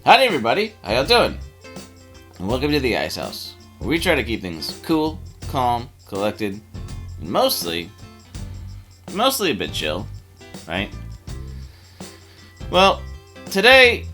Howdy everybody, how y'all doing? And welcome to the Ice House, where we try to keep things cool, calm, collected, and mostly a bit chill, right? Well, today,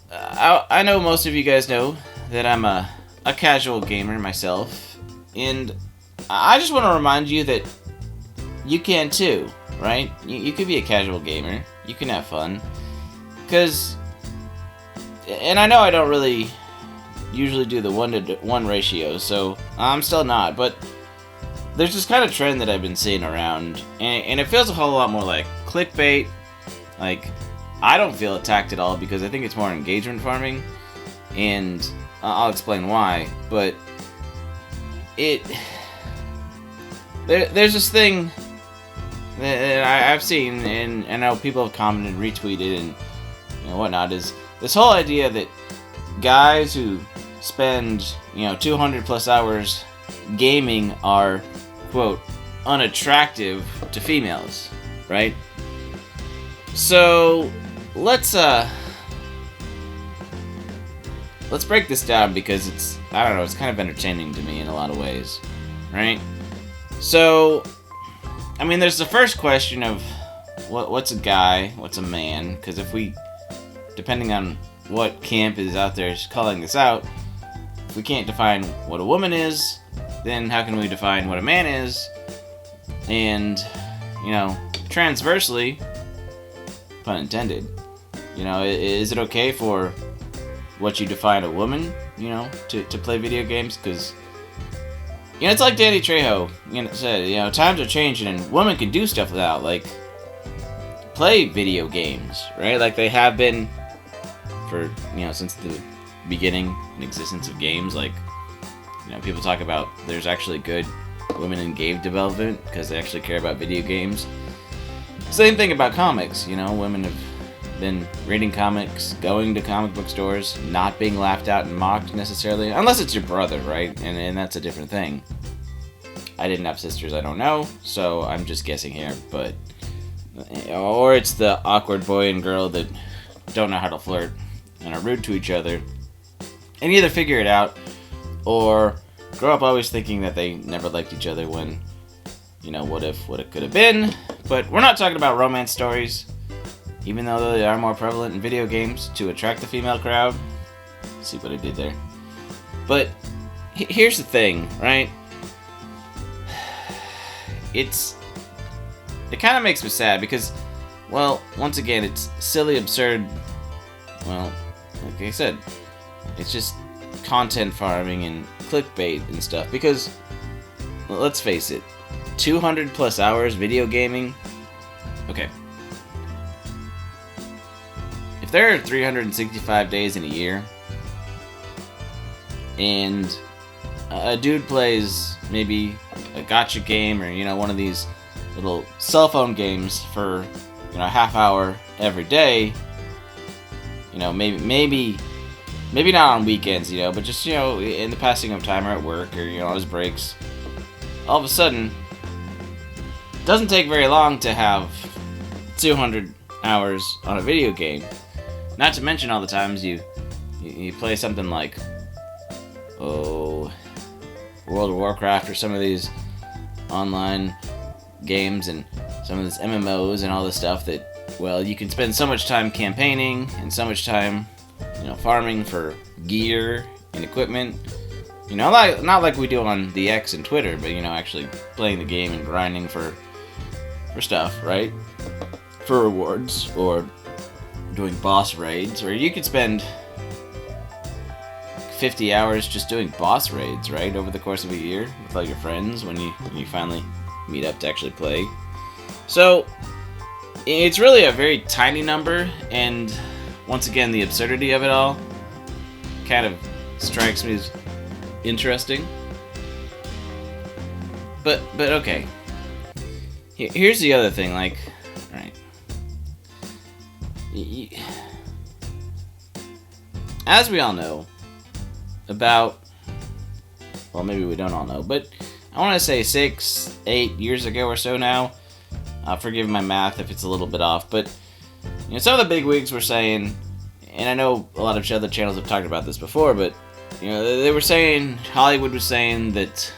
I know most of you guys know that I'm a casual gamer myself, and I just want to remind you that you can too, right? You could be a casual gamer, you can have fun, because... And I know I don't really usually do the 1-to-1 ratio, so I'm still not, but there's this kind of trend that I've been seeing around, and it feels a whole lot more like clickbait. Like, I don't feel attacked at all because I think it's more engagement farming, and I'll explain why, but there's this thing that I've seen, and I know people have commented, retweeted, and whatnot, is this whole idea that guys who spend, 200 plus hours gaming are, quote, unattractive to females, right? So, let's break this down because it's kind of entertaining to me in a lot of ways, right? So, I mean, there's the first question of what's a guy, what's a man, because depending on what camp is out there calling this out, if we can't define what a woman is, then how can we define what a man is? And, transversely, pun intended, is it okay for what you define a woman, to play video games? Because, it's like Danny Trejo said, times are changing and women can do stuff now, like play video games, right? Like they have been for, since the beginning and existence of games. Like, people talk about there's actually good women in game development because they actually care about video games. Same thing about comics, women have been reading comics, going to comic book stores, not being laughed at and mocked necessarily, unless it's your brother, right? And that's a different thing. I didn't have sisters, I don't know, so I'm just guessing here, but... Or it's the awkward boy and girl that don't know how to flirt and are rude to each other, and either figure it out or grow up always thinking that they never liked each other when, what it could have been. But we're not talking about romance stories, even though they are more prevalent in video games to attract the female crowd. Let's see what I did there. But here's the thing, right? It kind of makes me sad because, well, once again, it's silly, absurd. Well, like I said, it's just content farming and clickbait and stuff. Because, let's face it, 200 plus hours video gaming. Okay. If there are 365 days in a year, and a dude plays maybe a gacha game or, one of these little cell phone games for, a half hour every day, maybe not on weekends, but just, in the passing of time or at work or, on his breaks, all of a sudden, it doesn't take very long to have 200 hours on a video game. Not to mention all the times you play something like, World of Warcraft or some of these online games and some of these MMOs and all this stuff that, well, you can spend so much time campaigning and so much time, farming for gear and equipment. Not like we do on the X and Twitter, but, actually playing the game and grinding for stuff, right? For rewards or doing boss raids, or you could spend 50 hours just doing boss raids, right, over the course of a year with all your friends when you finally meet up to actually play. So it's really a very tiny number, and once again, the absurdity of it all kind of strikes me as interesting. But okay. Here's the other thing, like, right. As we all know, well, maybe we don't all know, but I want to say 6-8 years ago or so now, forgive my math if it's a little bit off, but some of the bigwigs were saying, and I know a lot of other channels have talked about this before, but they were saying, Hollywood was saying that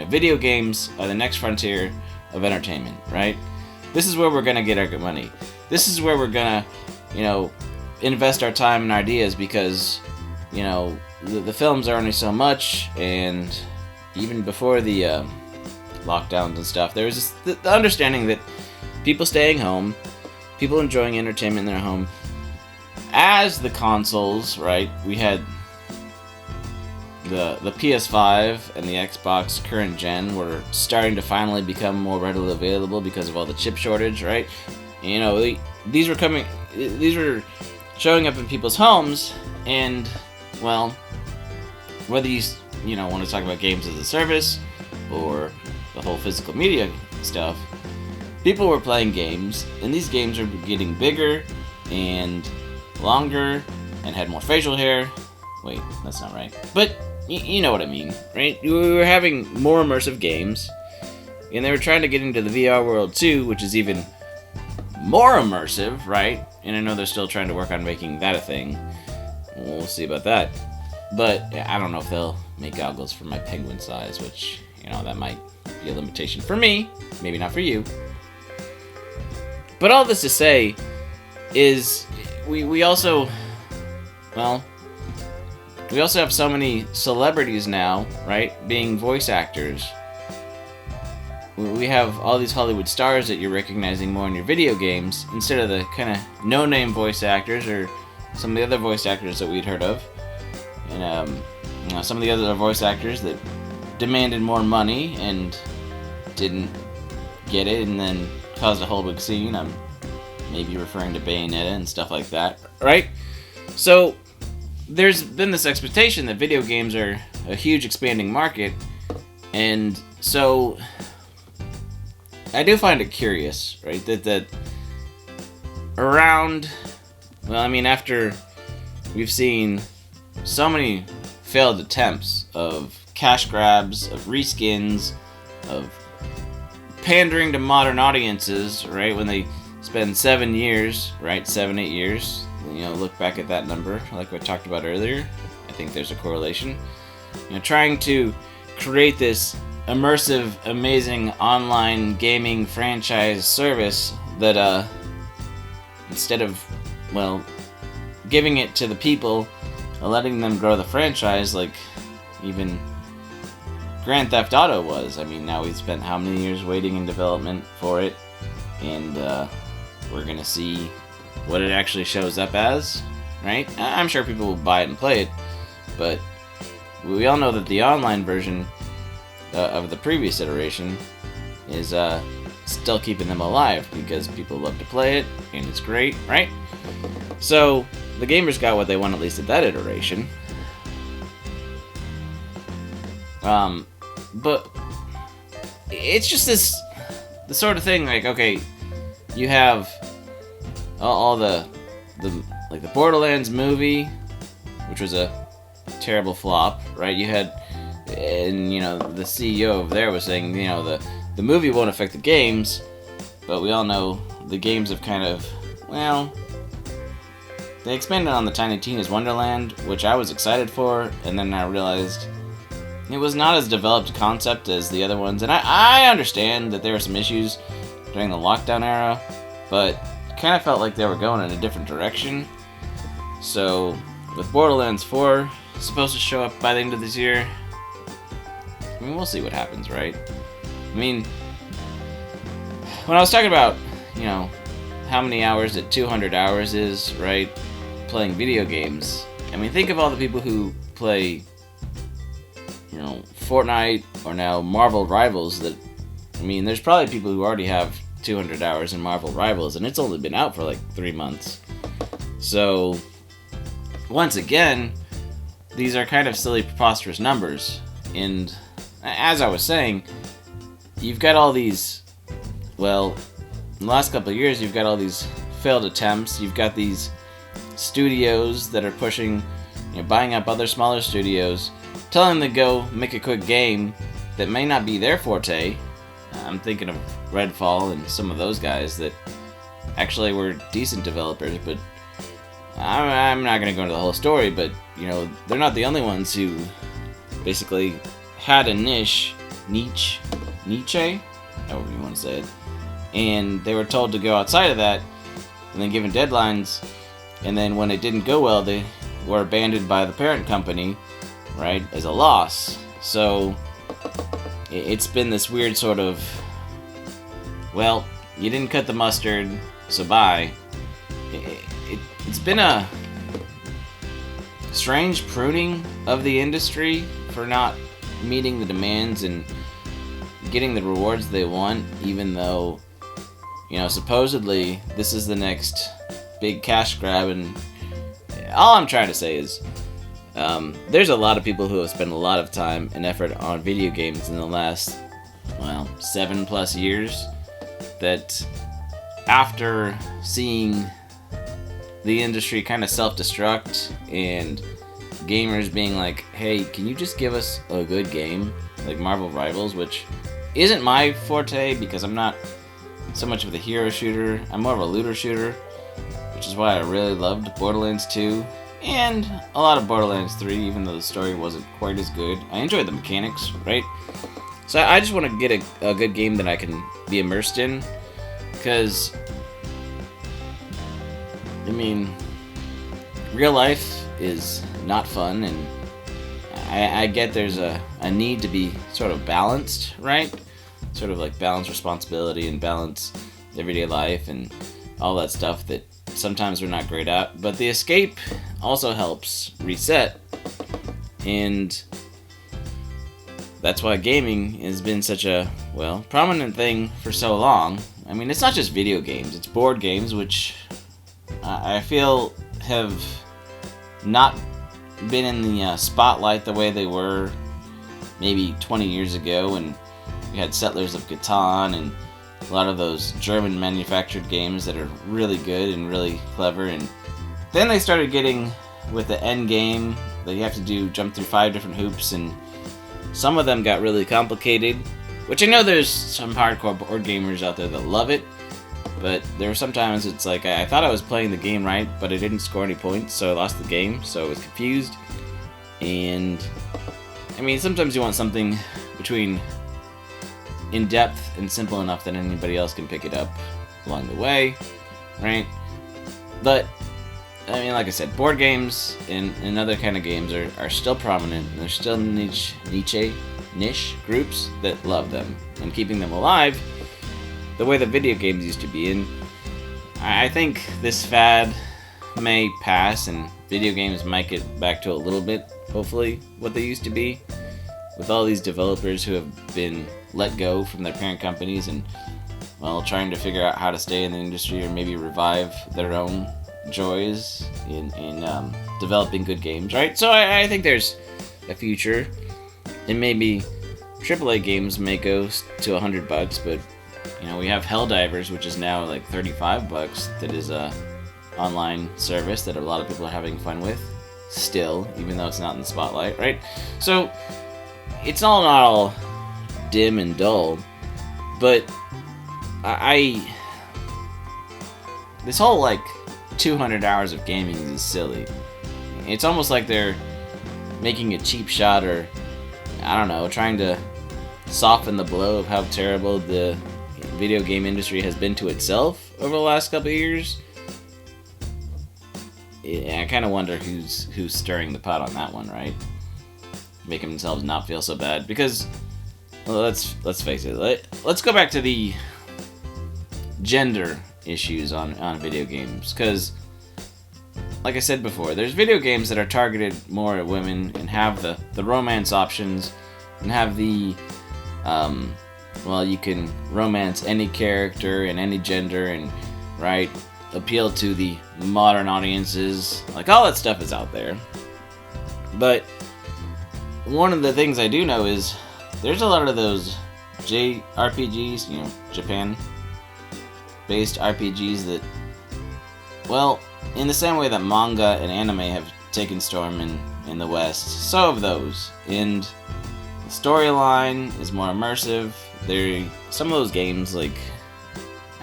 video games are the next frontier of entertainment, right? This is where we're gonna get our good money. This is where we're gonna, invest our time and ideas, because, the films are only so much, and even before the lockdowns and stuff, there was the understanding that people staying home, people enjoying entertainment in their home, as the consoles, right? We had the PS5 and the Xbox current gen were starting to finally become more readily available because of all the chip shortage, right? These were showing up in people's homes, and well, whether you want to talk about games as a service or the whole physical media stuff, people were playing games, and these games are getting bigger and longer and had more facial hair. Wait, that's not right. But you know what I mean, right? We were having more immersive games, and they were trying to get into the VR world too, which is even more immersive, right? And I know they're still trying to work on making that a thing. We'll see about that. But I don't know if they'll make goggles for my penguin size, which, that might be a limitation for me, maybe not for you. But all this to say is we also have so many celebrities now, right, being voice actors. We have all these Hollywood stars that you're recognizing more in your video games, instead of the kind of no-name voice actors or some of the other voice actors that we'd heard of. And some of the other voice actors that demanded more money and didn't get it, and then caused a whole big scene. I'm maybe referring to Bayonetta and stuff like that, right? So there's been this expectation that video games are a huge expanding market, and so I do find it curious, right, that around, after we've seen so many failed attempts of cash grabs, of reskins, of pandering to modern audiences, right, when they spend 7 years, right, 7-8 years, look back at that number, like we talked about earlier, I think there's a correlation, trying to create this immersive, amazing online gaming franchise service that, instead of, giving it to the people, letting them grow the franchise, like even Grand Theft Auto was. Now we've spent how many years waiting in development for it, and we're gonna see what it actually shows up as, right? I'm sure people will buy it and play it, but we all know that the online version of the previous iteration is still keeping them alive, because people love to play it, and it's great, right? So the gamers got what they want, at least at that iteration. But it's just the sort of thing, like, okay, you have all the Borderlands movie, which was a terrible flop, right? You had, and the CEO over there was saying, the movie won't affect the games, but we all know the games have kind of, they expanded on the Tiny Tina's Wonderland, which I was excited for, and then I realized it was not as developed a concept as the other ones, and I understand that there were some issues during the lockdown era, but it kind of felt like they were going in a different direction. So, with Borderlands 4 supposed to show up by the end of this year, we'll see what happens, right? When I was talking about, how many hours that 200 hours is, right, playing video games, think of all the people who play, Fortnite or now Marvel Rivals. There's probably people who already have 200 hours in Marvel Rivals, and it's only been out for like 3 months. So, once again, these are kind of silly, preposterous numbers. And as I was saying, you've got all these, in the last couple of years, you've got all these failed attempts. You've got these studios that are pushing, buying up other smaller studios, telling them to go make a quick game that may not be their forte. I'm thinking of Redfall and some of those guys that actually were decent developers, but I'm not going to go into the whole story, but, you know, they're not the only ones who basically had a niche, however you want to say it, and they were told to go outside of that, and then given deadlines, and then when it didn't go well, they were abandoned by the parent company, right, as a loss. So it's been this weird sort of, well, you didn't cut the mustard, so bye. It's been a strange pruning of the industry for not meeting the demands and getting the rewards they want, even though, you know, supposedly this is the next big cash grab. And all I'm trying to say is there's a lot of people who have spent a lot of time and effort on video games in the last, well, 7+ years, that after seeing the industry kind of self-destruct and gamers being like, hey, can you just give us a good game like Marvel Rivals, which isn't my forte because I'm not so much of the hero shooter, I'm more of a looter shooter, which is why I really loved Borderlands 2 and a lot of Borderlands 3, even though the story wasn't quite as good. I enjoyed the mechanics, right? So I just want to get a good game that I can be immersed in, because I mean, real life is not fun, and I get there's a need to be sort of balanced, right? Sort of like balance responsibility and balance everyday life and all that stuff that sometimes we're not great at. But the escape also helps reset, and that's why gaming has been such a, well, prominent thing for so long. I mean, it's not just video games, it's board games, which I feel have not been in the spotlight the way they were maybe 20 years ago when we had Settlers of Catan and a lot of those German manufactured games that are really good and really clever. And then they started getting with the end game that you have to jump through 5 different hoops, and some of them got really complicated, which I know there's some hardcore board gamers out there that love it. But there were sometimes it's like I thought I was playing the game right, but I didn't score any points, so I lost the game, so I was confused. And I mean, sometimes you want something between in-depth and simple enough that anybody else can pick it up along the way, right? But I mean, like I said, board games and other kind of games are still prominent, and there's still niche groups that love them, and keeping them alive the way the video games used to be. And I think this fad may pass and video games might get back to a little bit, hopefully, what they used to be, with all these developers who have been let go from their parent companies and, well, trying to figure out how to stay in the industry or maybe revive their own joys in developing good games, right? So I think there's a future, and maybe AAA games may go to $100, but you know, we have Helldivers, which is now like $35. That is a online service that a lot of people are having fun with still, even though it's not in the spotlight, right? So it's all not all dim and dull, but this whole like 200 hours of gaming is silly. It's almost like they're making a cheap shot, or I don't know, trying to soften the blow of how terrible the video game industry has been to itself over the last couple of years. Yeah, I kind of wonder who's stirring the pot on that one, right? Making themselves not feel so bad, because, well, let's face it. Let's go back to the gender issues on video games, because, like I said before, there's video games that are targeted more at women and have the romance options and have the well, you can romance any character and any gender and, right, appeal to the modern audiences. Like, all that stuff is out there. But one of the things I do know is there's a lot of those JRPGs, you know, Japan-based RPGs that, well, in the same way that manga and anime have taken storm in the West, so have those. And the storyline is more immersive. Some of those games, like,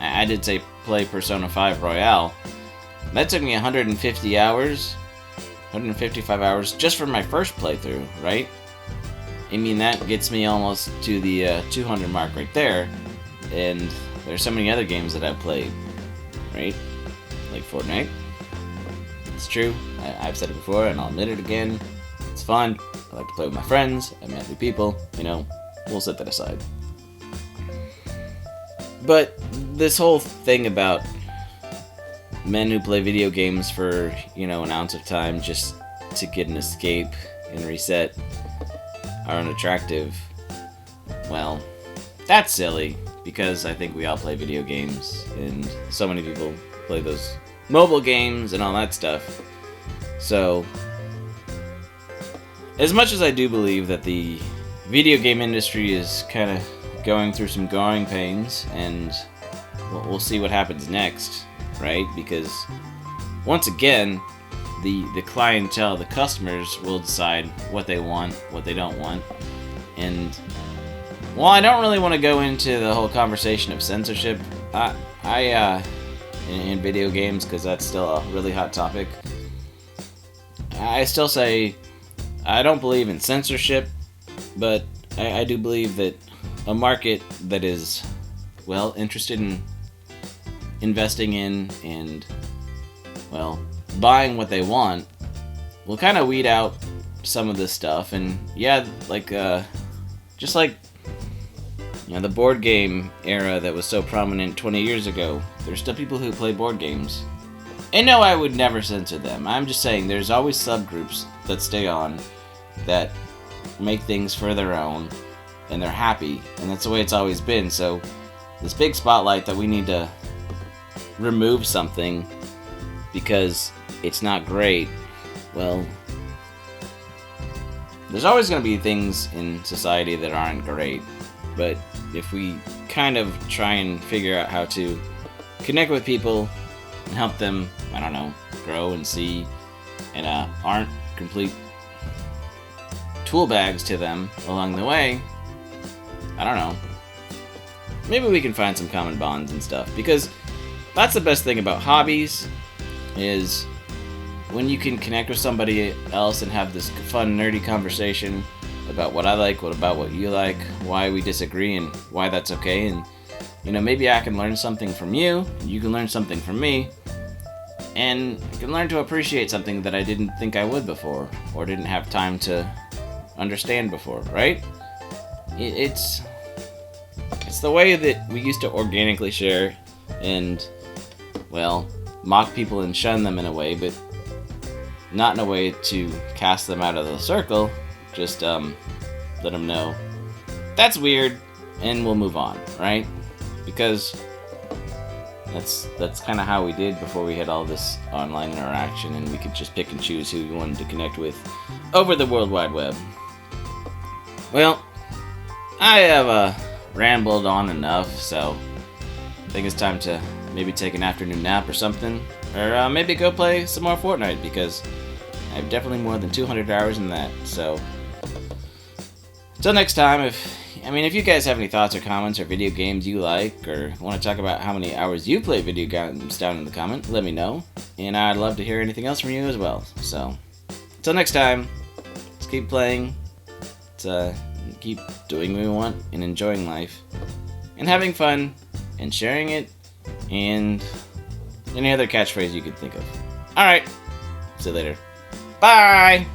I did say play Persona 5 Royale, That took me 150 hours, 155 hours just for my first playthrough, right? I mean, that gets me almost to the 200 mark right there. And there's so many other games that I've played, right? Like Fortnite. It's true. I've said it before, and I'll admit it again. It's fun. I like to play with my friends. I met new people. You know, we'll set that aside. But this whole thing about men who play video games for, you know, an ounce of time just to get an escape and reset are unattractive. Well, that's silly, because I think we all play video games, and so many people play those mobile games and all that stuff. So, as much as I do believe that the video game industry is kind of going through some growing pains, and we'll see what happens next, right? Because once again, the clientele, the customers will decide what they want, what they don't want. And while I don't really want to go into the whole conversation of censorship, in video games, because that's still a really hot topic, I still say I don't believe in censorship, but I do believe that a market that is, well, interested in investing in and, well, buying what they want will kind of weed out some of this stuff. And yeah, like just like, you know, the board game era that was so prominent 20 years ago, there's still people who play board games. And no, I would never censor them. I'm just saying there's always subgroups that stay on that make things for their own, and they're happy, and that's the way it's always been. So this big spotlight that we need to remove something because it's not great, well, there's always going to be things in society that aren't great. But if we kind of try and figure out how to connect with people and help them, I don't know, grow and see, and aren't complete tool bags to them along the way, I don't know, maybe we can find some common bonds and stuff. Because that's the best thing about hobbies, is when you can connect with somebody else and have this fun, nerdy conversation about what I like, about what you like, why we disagree, and why that's okay. And, you know, maybe I can learn something from you, you can learn something from me, and I can learn to appreciate something that I didn't think I would before, or didn't have time to understand before, right? It's the way that we used to organically share and, well, mock people and shun them in a way, but not in a way to cast them out of the circle. Just let them know that's weird, and we'll move on, right? Because that's kind of how we did before we had all this online interaction, and we could just pick and choose who we wanted to connect with over the World Wide Web. Well, I have rambled on enough, so I think it's time to maybe take an afternoon nap or something, or maybe go play some more Fortnite, because I have definitely more than 200 hours in that. So until next time, if you guys have any thoughts or comments or video games you like, or want to talk about how many hours you play video games down in the comment, let me know, and I'd love to hear anything else from you as well. So until next time, let's keep playing, let's keep doing what we want, and enjoying life, and having fun, and sharing it, and any other catchphrase you could think of. Alright, see you later. Bye!